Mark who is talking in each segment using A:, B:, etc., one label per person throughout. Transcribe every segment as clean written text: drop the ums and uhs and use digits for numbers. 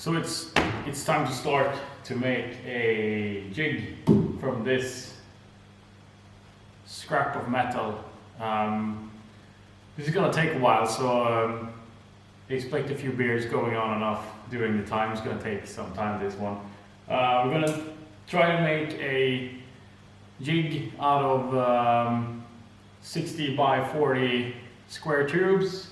A: So it's time to start to make a jig from this scrap of metal. This is gonna take a while, so expect a few beers going on and off during the time. It's gonna take some time, this one. We're gonna try to make a jig out of 60 by 40 square tubes,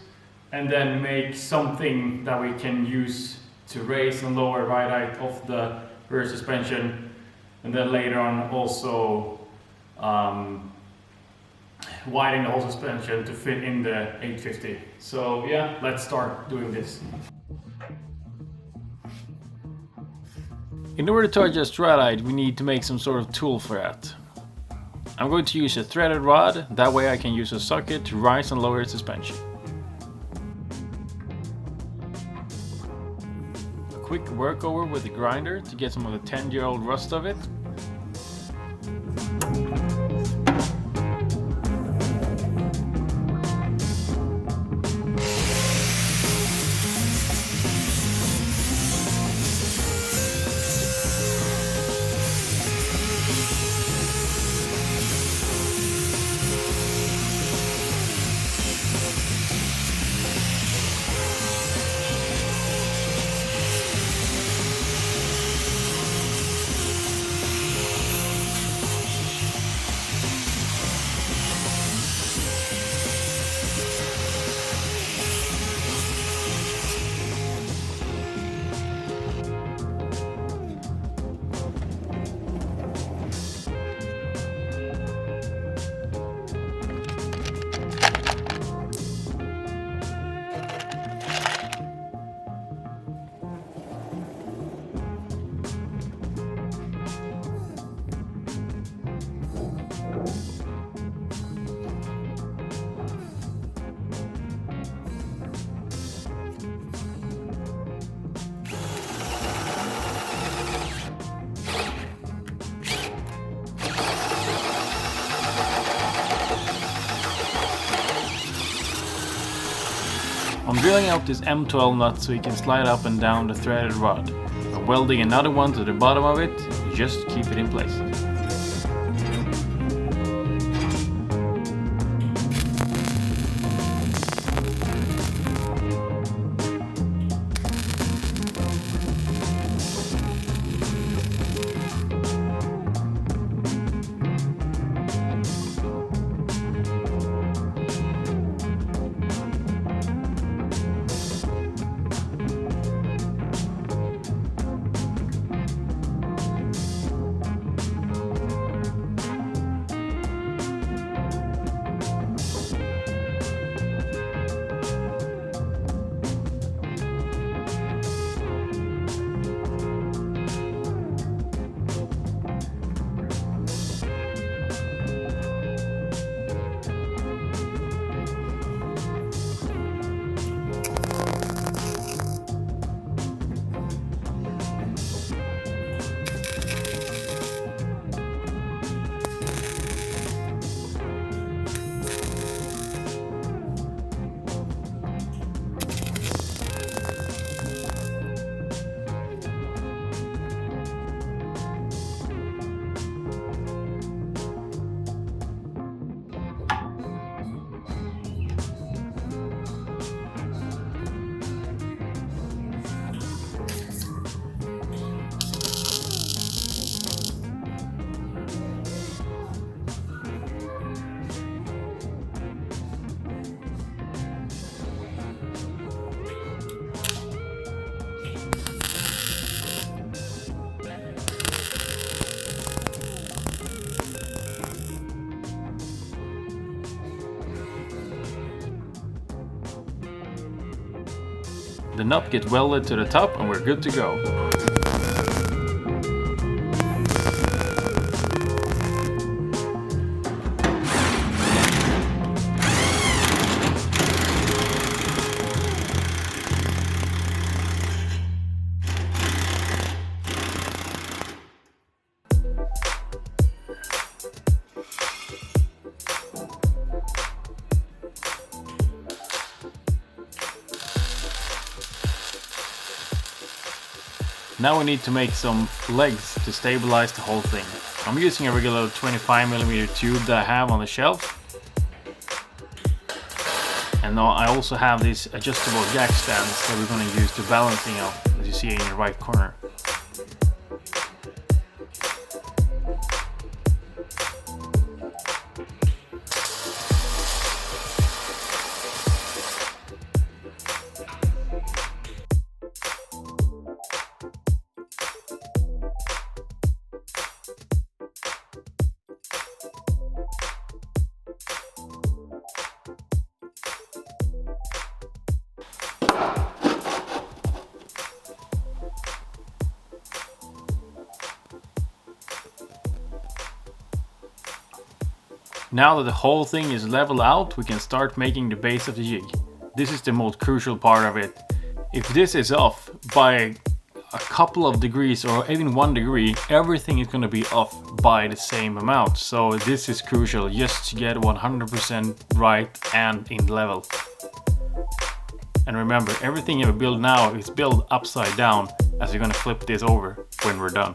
A: and then make something that we can use to raise and lower ride height of the rear suspension, and then later on also widen the whole suspension to fit in the 850. So yeah, let's start doing this. In order to adjust ride height, we need to make some sort of tool for that. I'm going to use a threaded rod, that way I can use a socket to rise and lower the suspension. A quick workover with the grinder to get some of the 10-year-old rust of it. I'm drilling out this M12 nut so you can slide up and down the threaded rod. I'm welding another one to the bottom of it, just to keep it in place. The nut gets welded to the top and we're good to go. Now we need to make some legs to stabilize the whole thing. I'm using a regular 25mm tube that I have on the shelf. And now I also have these adjustable jack stands that we're going to use to balancing out, as you see in the right corner. Now that the whole thing is leveled out, we can start making the base of the jig. This is the most crucial part of it. If this is off by a couple of degrees or even 1 degree, everything is going to be off by the same amount. So this is crucial just to get 100% right and in level. And remember, everything you build now is built upside down, as you're going to flip this over when we're done.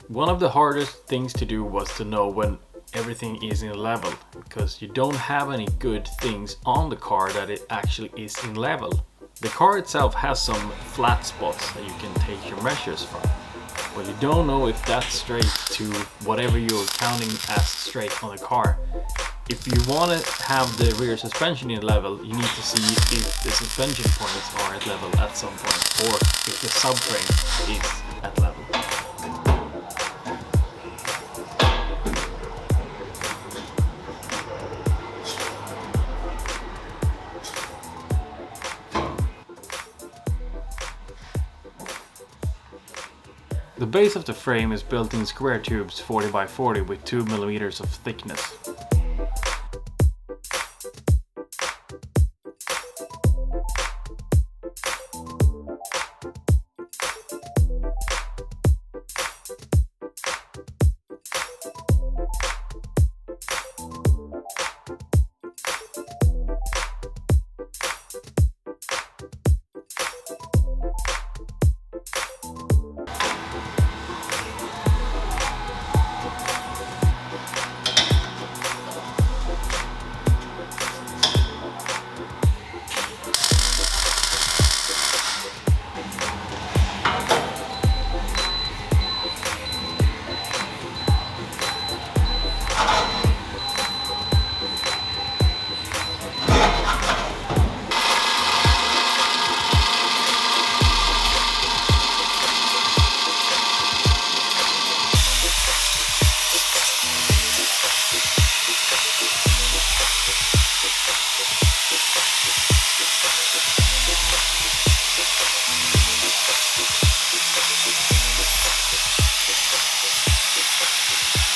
A: One of the hardest things to do was to know when everything is in level, because you don't have any good things on the car that it actually is in level. The car itself has some flat spots that you can take your measures from, but you don't know if that's straight to whatever you're counting as straight on the car. If you want to have the rear suspension in level, you need to see if the suspension points are at level at some point, or if the subframe is at level. The base of the frame is built in square tubes 40 by 40 with 2mm of thickness.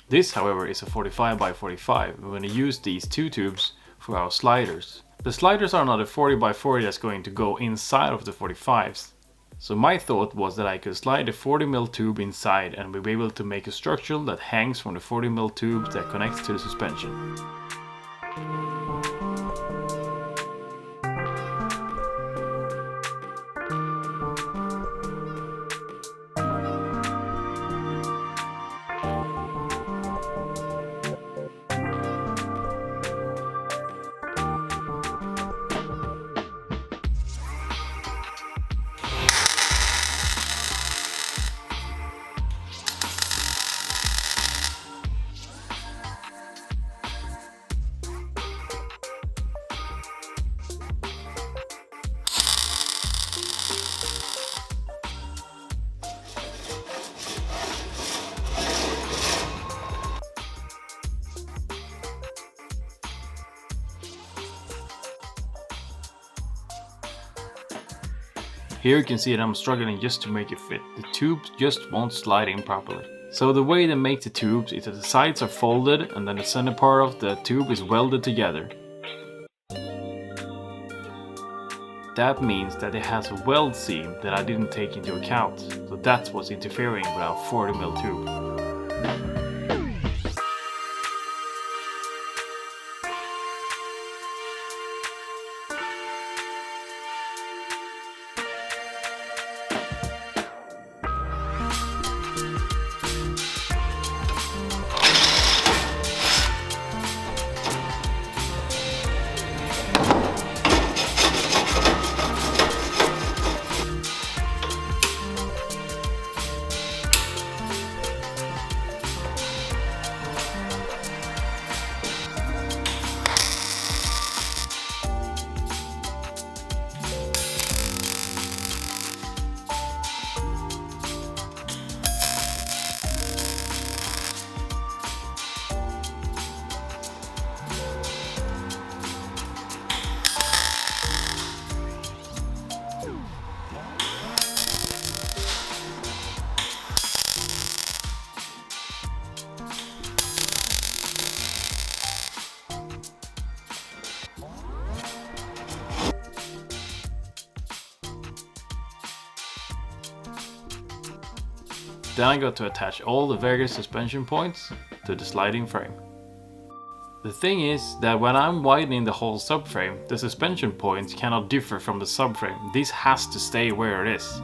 A: This, however, is a 45 by 45. We're going to use these two tubes for our sliders. The sliders are not a 40 by 40 that's going to go inside of the 45s. So my thought was that I could slide a 40mm tube inside and we'll be able to make a structure that hangs from the 40mm tube that connects to the suspension. Here you can see that I'm struggling just to make it fit. The tubes just won't slide in properly. So the way they make the tubes is that the sides are folded and then the center part of the tube is welded together. That means that it has a weld seam that I didn't take into account. So that's what's interfering with our 40mm tube. then I got to attach all the various suspension points to the sliding frame. The thing is that when I'm widening the whole subframe, the suspension points cannot differ from the subframe. This has to stay where it is.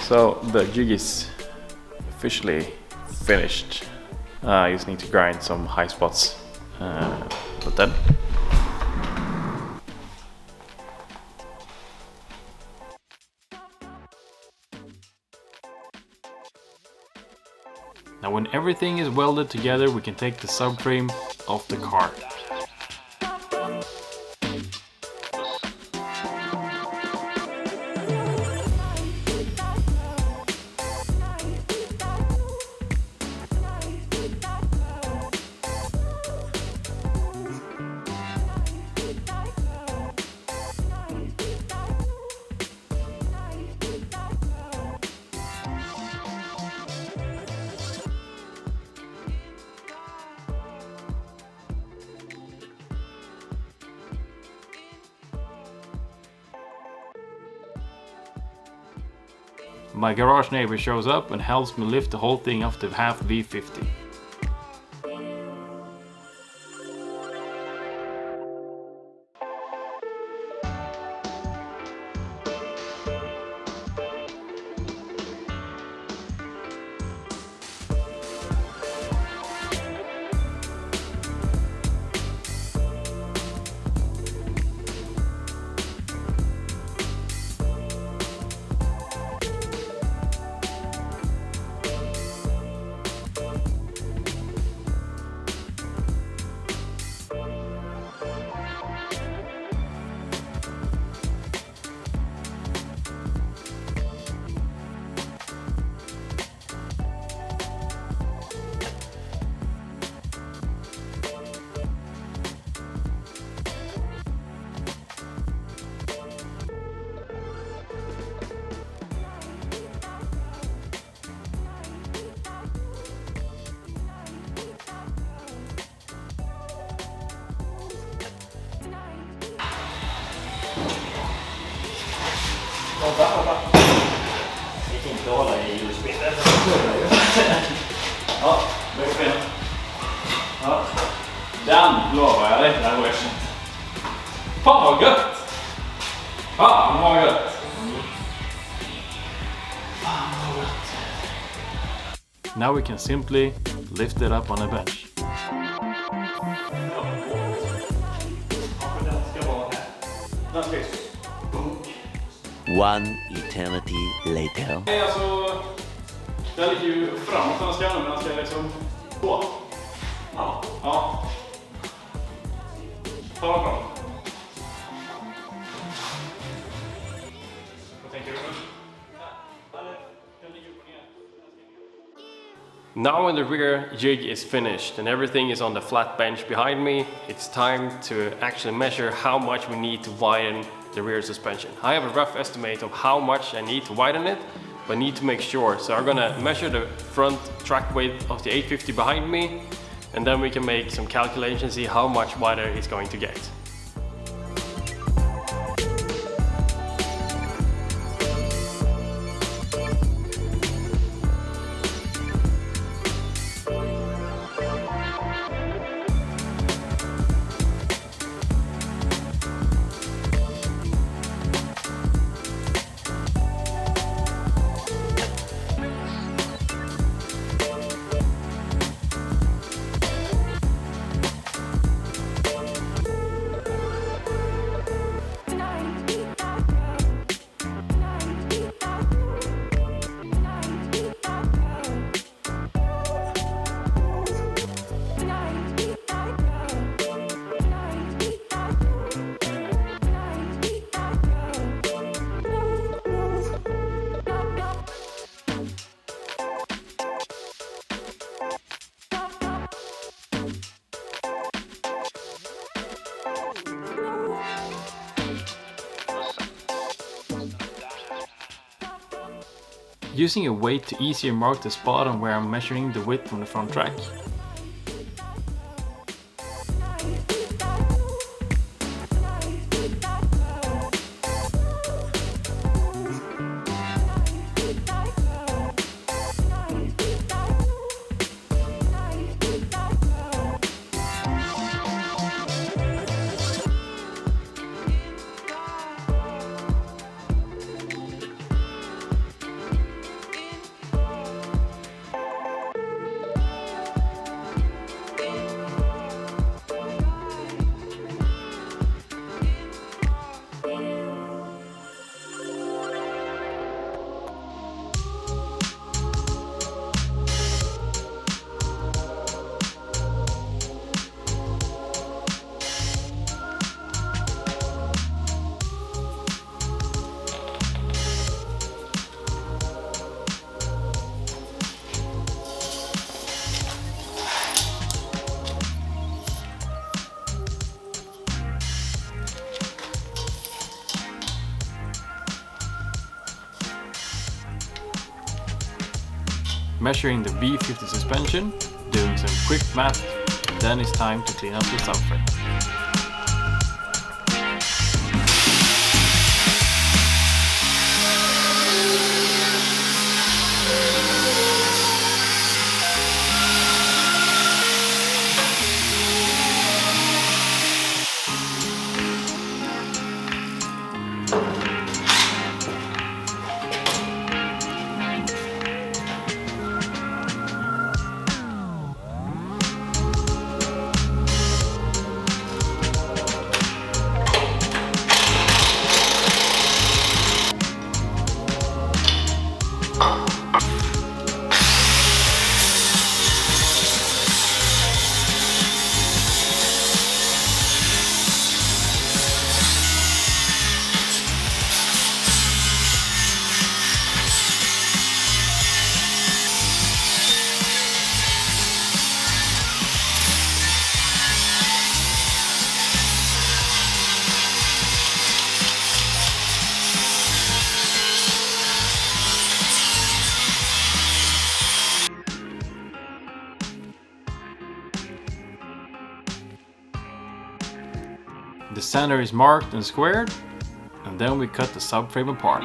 B: So the jig is officially finished. I just need to grind some high spots, but then
A: now when everything is welded together, we can take the subframe off the car.
B: my garage neighbor shows up and helps me lift the whole thing up to half V50.
C: Gick inte att hålla i USB.
B: Ja, verkligen. Ja, den lovar jag dig, den var jag känt. Fan vad gött! Fan vad gött! Fan vad gött! Now we can simply lift it up on a bench. Den ska
C: One eternity later.
B: Nej, alltså, den ligger ju framåt när man ska använda, men man ska liksom gå. Ja. Ja. Ta den fram. Vad tänker du? Now when the rear jig is finished and everything is on the flat bench behind me, it's time to actually measure how much we need to widen the rear suspension. I have a rough estimate of how much I need to widen it, but need to make sure. So I'm gonna measure the front track weight of the 850 behind me, and then we can make some calculations, see how much wider it's going to get. Using a weight to easier mark the spot on where I'm measuring the width from the front track. Measuring the V50 suspension, doing some quick math, then it's time to clean up the subframe.
A: The center is marked and squared, and then we cut the subframe apart.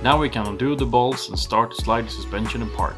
A: Now we can undo the bolts and start to slide the suspension apart.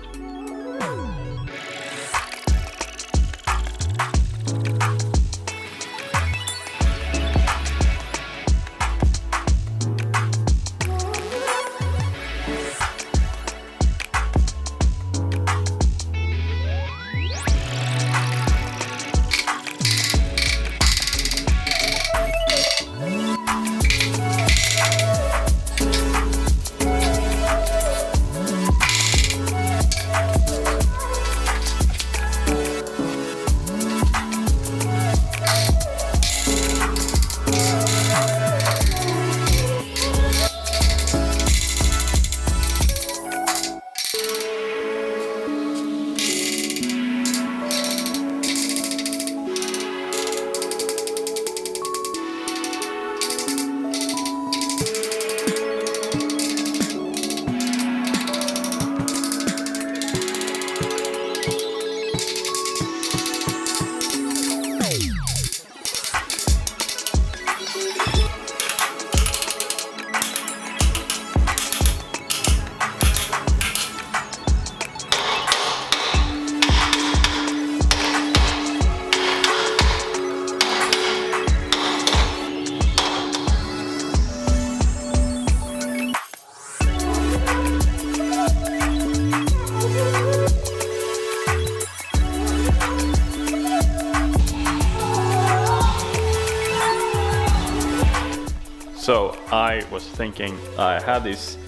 A: So I was thinking, I had this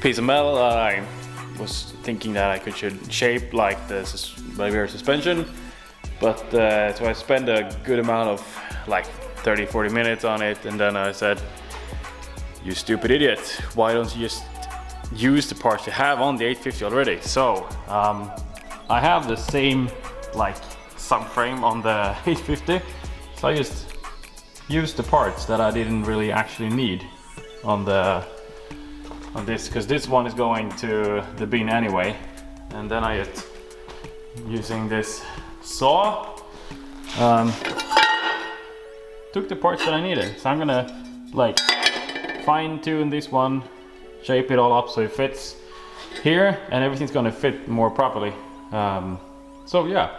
A: piece of metal that I was thinking that I should shape like the rear suspension, but so I spent a good amount of like 30-40 minutes on it, and then I said, you stupid idiot, why don't you just use the parts you have on the 850 already? So I have the same like subframe on the 850, so I just used the parts that I didn't really actually need on this, because this one is going to the bin anyway. And then I just using this saw took the parts that I needed. So I'm gonna like fine tune this one, shape it all up so it fits here, and everything's gonna fit more properly. So yeah,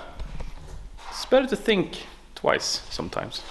A: it's better to think twice sometimes.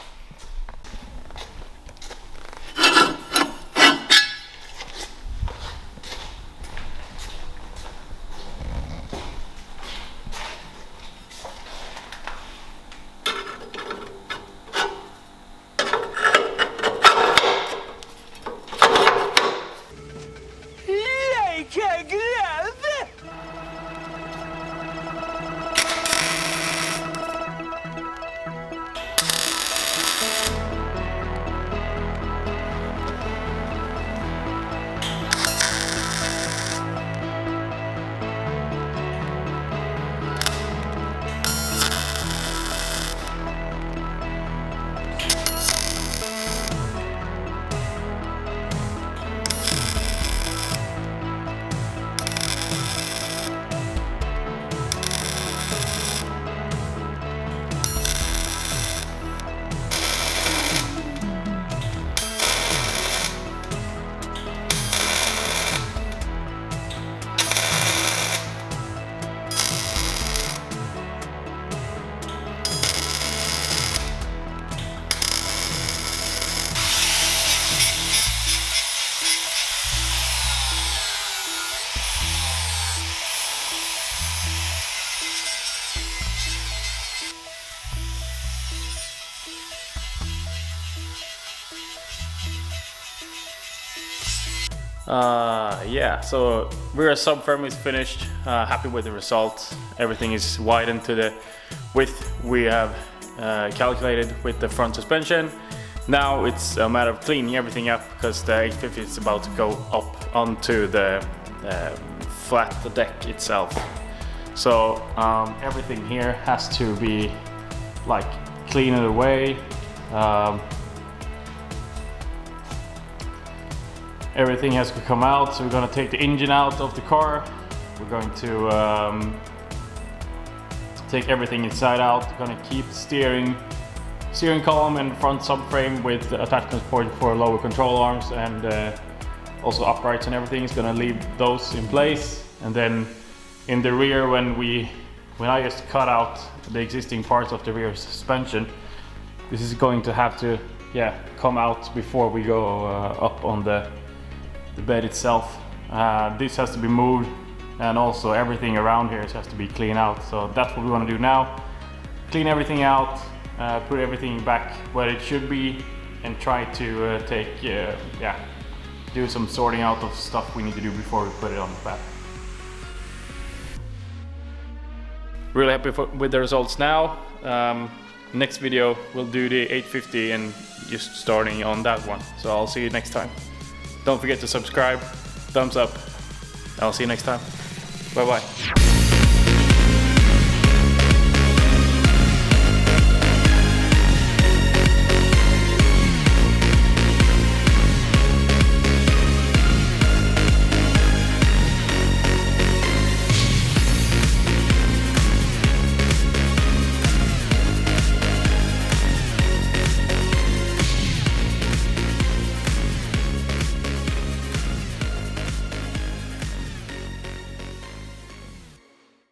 A: Yeah, so rear subframe is finished. Happy with the result. Everything is widened to the width we have calculated with the front suspension. Now it's a matter of cleaning everything up because the 850 is about to go up onto the flat deck itself. So everything here has to be like cleaned away. Everything has to come out, so we're going to take the engine out of the car. We're going to take everything inside out. We're going to keep the steering column and front subframe with attachment point for lower control arms and also uprights and everything. Is going to leave those in place, and then in the rear, when I just cut out the existing parts of the rear suspension, this is going to have to come out before we go up on the bed itself. This has to be moved, and also everything around here has to be cleaned out. So that's what we want to do now. Clean everything out, put everything back where it should be, and try to do some sorting out of stuff we need to do before we put it on the bed. Really happy with the results now. Next video we'll do the 850 and just starting on that one. So I'll see you next time. Don't forget to subscribe, thumbs up. I'll see you next time. Bye bye.